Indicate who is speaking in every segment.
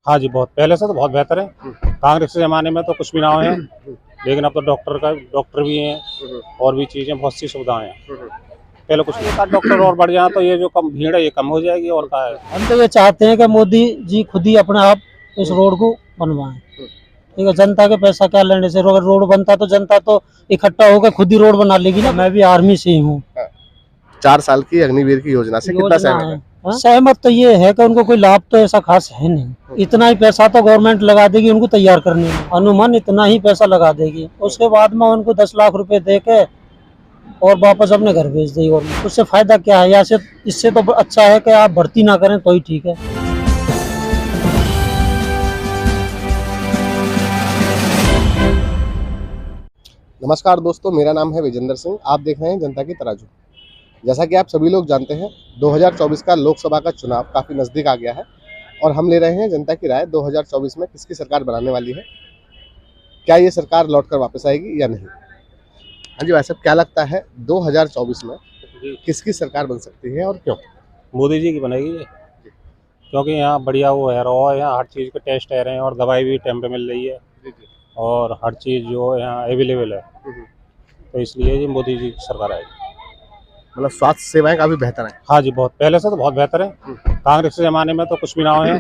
Speaker 1: हाँ जी, बहुत पहले से तो बहुत बेहतर है। कांग्रेस के ज़माने में तो कुछ भी ना है, लेकिन अब तो डॉक्टर भी हैं और भी चीज़ें, बहुत सी सुविधाएं हैं। पहले कुछ नहीं था, डॉक्टर और बढ़ जाए तो ये जो कम भीड़ है ये कम हो जाएगी और क्या है।
Speaker 2: हम तो ये चाहते हैं कि मोदी जी खुद ही अपने आप इस रोड को बनवाएं। ठीक है, जनता के पैसा क्या लेने से, अगर रोड बनता तो जनता तो इकट्ठा होकर खुद ही रोड बना लेगी ना। मैं भी आर्मी से ही हूँ।
Speaker 3: 4 साल की अग्निवीर की योजना से कितना सहमत है?
Speaker 2: हाँ? सहमत तो ये है कि उनको कोई लाभ तो ऐसा खास है नहीं। इतना ही पैसा तो गवर्नमेंट लगा देगी उनको तैयार करने में, अनुमान इतना ही पैसा लगा देगी। उसके बाद में उनको 10 लाख रुपए दे के और वापस अपने घर भेज देगी गवर्नमेंट। उससे फायदा क्या है? या से इससे तो अच्छा है कि आप भर्ती ना करें तो ही ठीक है।
Speaker 3: नमस्कार दोस्तों, मेरा नाम है विजेंद्र सिंह। आप देख रहे हैं जनता की तराजू। जैसा कि आप सभी लोग जानते हैं, 2024 का लोकसभा का चुनाव काफ़ी नज़दीक आ गया है और हम ले रहे हैं जनता की राय 2024 में किसकी सरकार बनाने वाली है, क्या ये सरकार लौटकर वापस आएगी या नहीं। हाँ जी भाई साहब, क्या लगता है 2024 में किसकी सरकार बन सकती है और क्यों?
Speaker 1: मोदी जी की बनेगी ये, क्योंकि यहाँ बढ़िया वो है, रहा है, यहाँ हर चीज़ के टेस्ट है रहे हैं और दवाई भी टाइम पे मिल रही है और हर चीज़ जो है यहाँ अवेलेबल है, तो इसलिए ये मोदी जी की सरकार आएगी।
Speaker 3: मतलब स्वास्थ्य सेवाएं काफ़ी बेहतर हैं।
Speaker 1: हाँ जी, बहुत पहले से तो बहुत बेहतर है। कांग्रेस के ज़माने में तो कुछ भी ना है,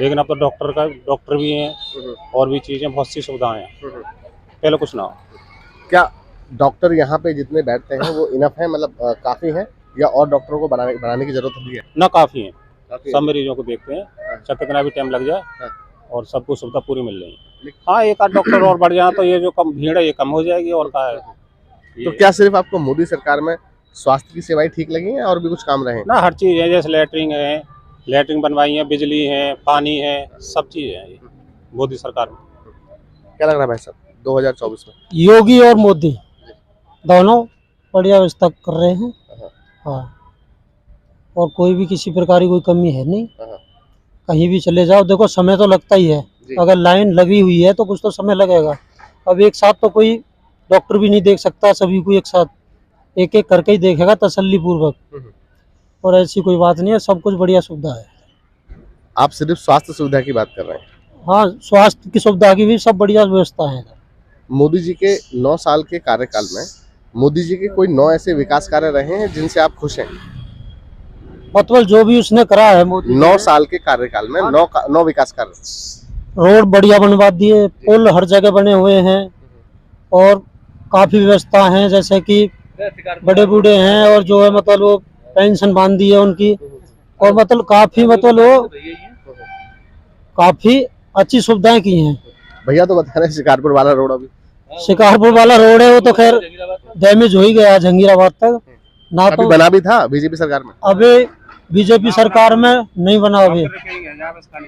Speaker 1: लेकिन अब तो डॉक्टर भी हैं और भी चीज़ें, बहुत सी सुविधाएं हैं। पहले कुछ ना हो।
Speaker 3: क्या डॉक्टर यहाँ पे जितने बैठते हैं वो इनफ है, मतलब काफ़ी हैं, या और डॉक्टरों को बनाने की जरूरत भी है?
Speaker 1: ना काफ़ी है,
Speaker 3: काफ़ी
Speaker 1: सब मरीजों को देखते हैं, चाहे कितना भी टाइम लग जाए और सबको सुविधा पूरी मिल रही है। हाँ, एक आध डॉक्टर और बढ़ जाए तो ये जो कम भीड़ है ये कम हो जाएगी और क्या है।
Speaker 3: तो क्या सिर्फ आपको मोदी सरकार में स्वास्थ्य की सेवाएं ठीक लगी हैं और भी कुछ काम रहे हैं?
Speaker 1: ना, हर चीज़ है, जैसे लेटरिंग बनवाई है, बिजली है, पानी है, सब चीज़ है ये मोदी सरकार में।
Speaker 3: क्या लग रहा है भाई साहब 2024 में?
Speaker 2: योगी और मोदी दोनों बढ़िया व्यवस्था कर रहे हैं। हाँ, और कोई भी किसी प्रकार की कोई कमी है नहीं। कहीं भी चले जाओ, देखो समय तो लगता ही है। अगर लाइन लगी हुई है तो कुछ तो समय लगेगा। अब एक साथ तो कोई डॉक्टर भी नहीं देख सकता सभी को एक साथ, एक एक करके ही देखेगा तसल्ली पूर्वक। और ऐसी कोई बात नहीं है, सब कुछ बढ़िया सुविधा है।
Speaker 3: आप सिर्फ स्वास्थ्य सुविधा की बात कर रहे हैं?
Speaker 2: हाँ, स्वास्थ्य की सुविधा की भी सब बढ़िया व्यवस्था है।
Speaker 3: मोदी जी के 9 साल के कार्यकाल में मोदी जी के कोई 9 ऐसे विकास कार्य रहे हैं जिनसे आप खुश हैं?
Speaker 2: मतलब जो भी उसने करा है मोदी
Speaker 3: 9 साल के कार्यकाल में 9 विकास कार्य।
Speaker 2: रोड बढ़िया बनवा दिए, पुल हर जगह बने हुए हैं और काफी व्यवस्था है, जैसे कि बड़े बूढ़े हैं और जो है मतलब वो पेंशन बांध दी है उनकी, और मतलब काफी मतलब वो काफी अच्छी सुविधाएं की हैं।
Speaker 3: भैया तो बता रहे हैं शिकारपुर वाला रोड अभी
Speaker 2: शिकारपुर वाला रोड है वो तो खैर डैमेज हो ही गया जहांगीराबाद तक ना,
Speaker 3: अभी
Speaker 2: तो
Speaker 3: बना भी था बीजेपी सरकार में।
Speaker 2: अभी बीजेपी सरकार में नहीं बना, अभी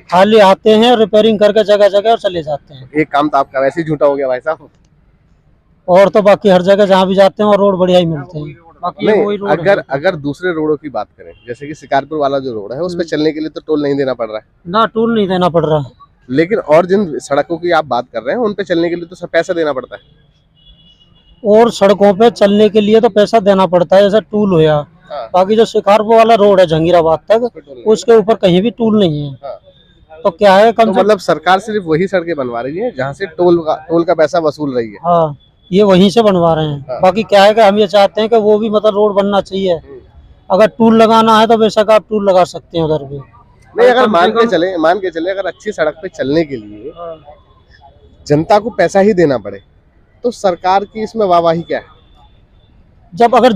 Speaker 2: खाली आते हैं रिपेयरिंग करके जगह जगह और चले जाते हैं।
Speaker 3: एक काम तो आपका वैसे ही झूठा हो गया भाई साहब।
Speaker 2: और तो बाकी हर जगह जहाँ भी जाते हैं और रोड बढ़िया ही मिलते हैं। बाकी ये वही रोड है।
Speaker 3: अगर दूसरे रोडों की बात करें, जैसे कि शिकारपुर वाला जो रोड है उस पर चलने के लिए तो टोल नहीं देना पड़ रहा है
Speaker 2: ना, टोल नहीं देना पड़ रहा है।
Speaker 3: लेकिन और जिन सड़कों की आप बात कर रहे हैं उन पे चलने के लिए तो सब पैसा देना पड़ता है।
Speaker 2: और सड़कों पे चलने के लिए तो पैसा देना पड़ता है, जैसे टूल हो या बाकी जो शिकारपुर वाला रोड है जहांगीराबाद तक उसके ऊपर कहीं भी टूल नहीं है। तो क्या है, कम
Speaker 3: तो मतलब सरकार सिर्फ वही सड़कें बनवा रही है जहाँ से टोल का पैसा वसूल रही है।
Speaker 2: हाँ, ये वहीं से बनवा रहे हैं। बाकी क्या है कि हम ये चाहते हैं कि वो भी मतलब रोड बनना चाहिए। अगर टूल लगाना है तो बेशक आप टूल लगा सकते हैं उधर भी।
Speaker 3: नहीं, अगर मान के चले अगर अच्छी सड़क पे चलने के लिए जनता को पैसा ही देना पड़े तो सरकार की इसमें वाहवाही क्या है?
Speaker 2: जब अगर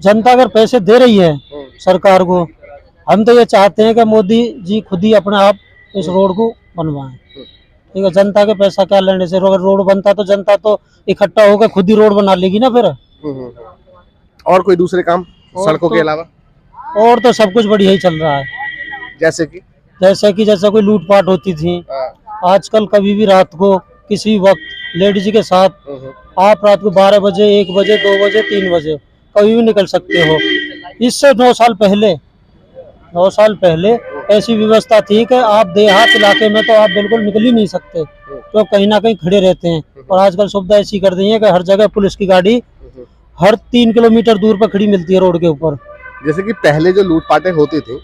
Speaker 2: जनता अगर पैसे दे रही है सरकार को, हम तो ये चाहते हैं कि मोदी जी खुद ही अपने आप इस रोड को बनवाएं। ठीक है, जनता के पैसा क्या लेने से, अगर रोड बनता तो जनता तो इकट्ठा होकर खुद ही रोड बना लेगी ना फिर।
Speaker 3: और कोई दूसरे काम सड़कों के अलावा?
Speaker 2: और तो सब कुछ बढ़िया ही चल रहा है।
Speaker 3: जैसे
Speaker 2: कोई लूटपाट होती थी, आजकल कभी भी रात को किसी वक्त लेडीज के साथ आप रात को 12 बजे 1 बजे 2 बजे 3 बजे कभी भी निकल सकते हो। इससे 9 साल पहले ऐसी व्यवस्था थी कि आप देहात इलाके में तो आप बिल्कुल निकल ही नहीं सकते, तो कहीं ना कहीं खड़े रहते हैं। और आजकल सुविधा ऐसी कर दी है कि हर जगह पुलिस की गाड़ी हर 3 किलोमीटर दूर पर खड़ी मिलती है रोड के ऊपर।
Speaker 3: जैसे कि पहले जो लूटपाटें होती थी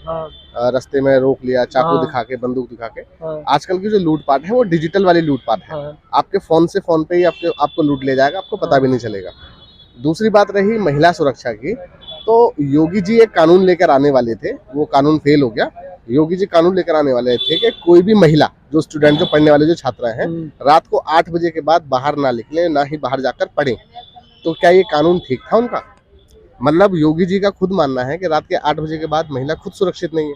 Speaker 3: रास्ते में रोक लिया, चाकू
Speaker 2: हाँ।
Speaker 3: दिखा के, बंदूक दिखा के।
Speaker 2: हाँ,
Speaker 3: आजकल की जो लूटपाट है वो डिजिटल वाली लूटपाट है।
Speaker 2: हाँ,
Speaker 3: आपके फोन से फोन पे ही आपको लूट ले जाएगा, आपको पता भी नहीं चलेगा। दूसरी बात रही महिला सुरक्षा की, तो योगी जी एक कानून लेकर आने वाले थे, वो कानून फेल हो गया। योगी जी कानून लेकर आने वाले थे कि कोई भी महिला, जो स्टूडेंट, जो पढ़ने वाले, जो छात्रा हैं, रात को 8 बजे के बाद बाहर ना निकले, ना ही बाहर जाकर पढ़ें। तो क्या ये कानून ठीक था उनका? मतलब योगी जी का खुद मानना है कि रात के 8 बजे के बाद महिला खुद सुरक्षित नहीं है।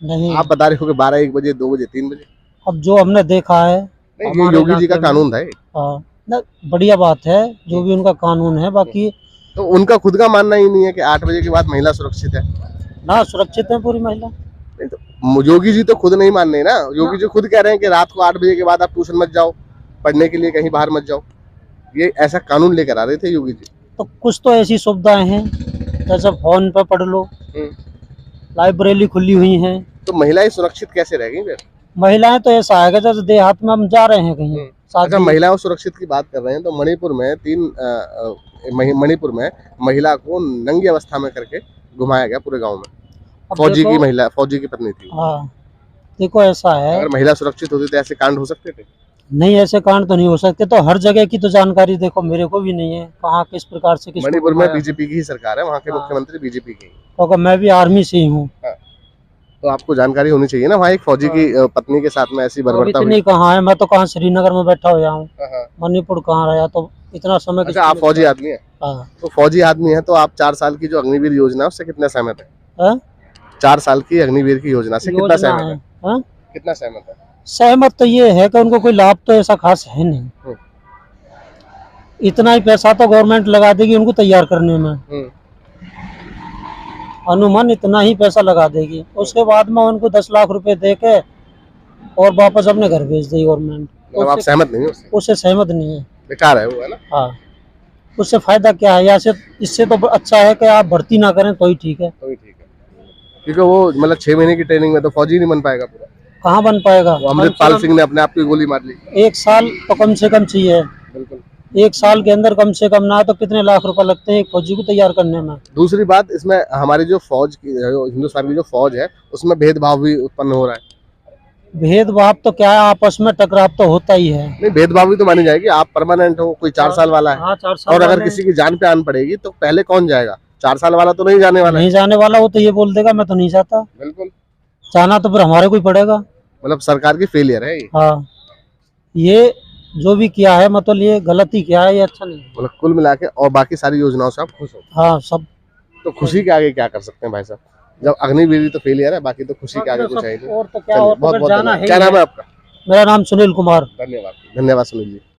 Speaker 2: नहीं।
Speaker 3: आप बता रहे हो कि 12, 1 बजे, 2 बजे, 3 बजे।
Speaker 2: अब जो हमने देखा है,
Speaker 3: नहीं, ये
Speaker 2: हमारे
Speaker 3: योगी जी का
Speaker 2: इलाके में-
Speaker 3: कानून था ये।
Speaker 2: हाँ, ना बढ़िया बात है जो भी उनका कानून है, बाकी
Speaker 3: तो उनका खुद का मानना ही नहीं है कि 8 बजे के बाद महिला सुरक्षित है।
Speaker 2: ना सुरक्षित है पूरी महिला।
Speaker 3: नहीं तो योगी जी तो खुद नहीं मान रहे ना। योगी जी खुद कह रहे हैं कि रात को 8 बजे के बाद आप ट्यूशन मत जाओ, पढ़ने के लिए कहीं बाहर मत जाओ। ये ऐसा कानून लेकर आ रहे थे योगी जी।
Speaker 2: तो कुछ तो ऐसी सुविधाएं हैं, जैसे फोन पे पढ़ लो, लाइब्रेरी खुली हुई हैं।
Speaker 3: तो महिलाएं सुरक्षित कैसे रहेंगी फिर?
Speaker 2: महिलाएं तो ऐसा है कि जैसे देहात में हम जा रहे हैं कहीं
Speaker 3: अच्छा,
Speaker 2: शादी,
Speaker 3: महिलाओं सुरक्षित की बात कर रहे हैं तो मणिपुर में मणिपुर में महिला को नंगी अवस्था में करके घुमाया गया पूरे गांव में।
Speaker 2: अब
Speaker 3: फौजी
Speaker 2: देखो-
Speaker 3: की महिला, फौजी की पत्नी थी।
Speaker 2: हाँ, देखो ऐसा है,
Speaker 3: अगर महिला सुरक्षित होती तो ऐसे कांड हो सकते थे?
Speaker 2: नहीं ऐसे कांड तो नहीं हो सकते। तो हर जगह की तो जानकारी देखो मेरे को भी नहीं है, कहाँ किस प्रकार से किसको
Speaker 3: मणिपुर में
Speaker 2: घुमाया।
Speaker 3: बीजेपी की ही सरकार है, वहाँ के
Speaker 2: हाँ।
Speaker 3: मुख्यमंत्री बीजेपी के ही।
Speaker 2: क्योंकि मैं भी आर्मी से ही हूँ।
Speaker 3: तो आपको जानकारी होनी चाहिए ना, वहाँ एक फौजी की पत्नी के साथ में ऐसी
Speaker 2: अब
Speaker 3: बर्बरता हुई।
Speaker 2: इतनी कहाँ है, मैं तो कहाँ श्रीनगर में बैठा हुआ हूँ,
Speaker 3: हाँ।
Speaker 2: मणिपुर कहाँ रहा, तो इतना समय
Speaker 3: अच्छा, आप फौजी आदमी हैं?
Speaker 2: हाँ।
Speaker 3: तो फौजी आदमी है तो आप 4 साल की जो अग्निवीर योजना है उससे कितना सहमत है?
Speaker 2: हाँ?
Speaker 3: 4 साल की अग्निवीर की योजना से कितना
Speaker 2: योजना
Speaker 3: सहमत
Speaker 2: है,
Speaker 3: है?
Speaker 2: हाँ?
Speaker 3: कितना सहमत है?
Speaker 2: सहमत तो ये है कि उनको कोई लाभ तो ऐसा खास है नहीं। इतना ही पैसा तो गवर्नमेंट लगा देगी उनको तैयार करने में, अनुमान इतना ही पैसा लगा देगी। उसके बाद में उनको 10 लाख रुपए दे के और वापस अपने घर भेज देगी गवर्नमेंट।
Speaker 3: मतलब आप सहमत नहीं हो उससे?
Speaker 2: उससे सहमत नहीं है।
Speaker 3: बेकार है वो, है ना?
Speaker 2: हाँ, उससे फायदा क्या है? या से इससे तो अच्छा है कि आप भर्ती ना करें तो ही ठीक है।
Speaker 3: तो भी ठीक है, क्योंकि वो मतलब 6 महीने की ट्रेनिंग में तो फौजी नहीं बन पाएगा पूरा।
Speaker 2: कहाँ बन पाएगा?
Speaker 3: वो अमृतपाल सिंह ने अपने आप को गोली मार ली।
Speaker 2: 1 साल तो कम से कम चाहिए।
Speaker 3: बिल्कुल।
Speaker 2: 1 साल के अंदर कम से कम ना तो कितने लाख रुपए लगते हैं एक फौजी को तैयार करने में।
Speaker 3: दूसरी बात, इसमें हमारी जो फौज की, जो हिंदुस्तान की जो फौज है, उसमें भेदभाव भी उत्पन्न हो रहा है।
Speaker 2: भेदभाव तो क्या है, आपस में टकराव तो होता ही है।
Speaker 3: नहीं, भेदभाव भी तो मानी जाएगी। आप परमानेंट हो, कोई 4 साल वाला है,
Speaker 2: हाँ, 4 साल
Speaker 3: और अगर
Speaker 2: वाले
Speaker 3: किसी की जान पे आन पड़ेगी तो पहले कौन जाएगा? 4 साल वाला तो नहीं जाने वाला है।
Speaker 2: नहीं जाने वाला, वो तो ये बोल देगा मैं तो नहीं जाता।
Speaker 3: बिल्कुल।
Speaker 2: जाना तो फिर हमारे को ही पड़ेगा।
Speaker 3: मतलब सरकार की फेलियर है ये।
Speaker 2: हाँ, ये जो भी किया है मतलब ये गलती किया है, ये अच्छा नहीं है।
Speaker 3: मतलब कुल मिला के, और बाकी सारी योजनाओं से आप खुश हो?
Speaker 2: हाँ, सब
Speaker 3: तो खुशी के आगे क्या कर सकते हैं भाई साहब? जब अग्निवीर तो फेलियर है, बाकी तो खुशी के आगे कुछ है ही नहीं।
Speaker 2: और तो क्या,
Speaker 3: चलिए,
Speaker 2: और तो
Speaker 3: बहुत
Speaker 2: फिर
Speaker 3: बहुत
Speaker 2: जाना
Speaker 3: धन्यवाद।
Speaker 2: है
Speaker 3: क्या
Speaker 2: ही
Speaker 3: नाम है आपका?
Speaker 2: मेरा नाम सुनील कुमार।
Speaker 3: धन्यवाद, धन्यवाद सुनील जी।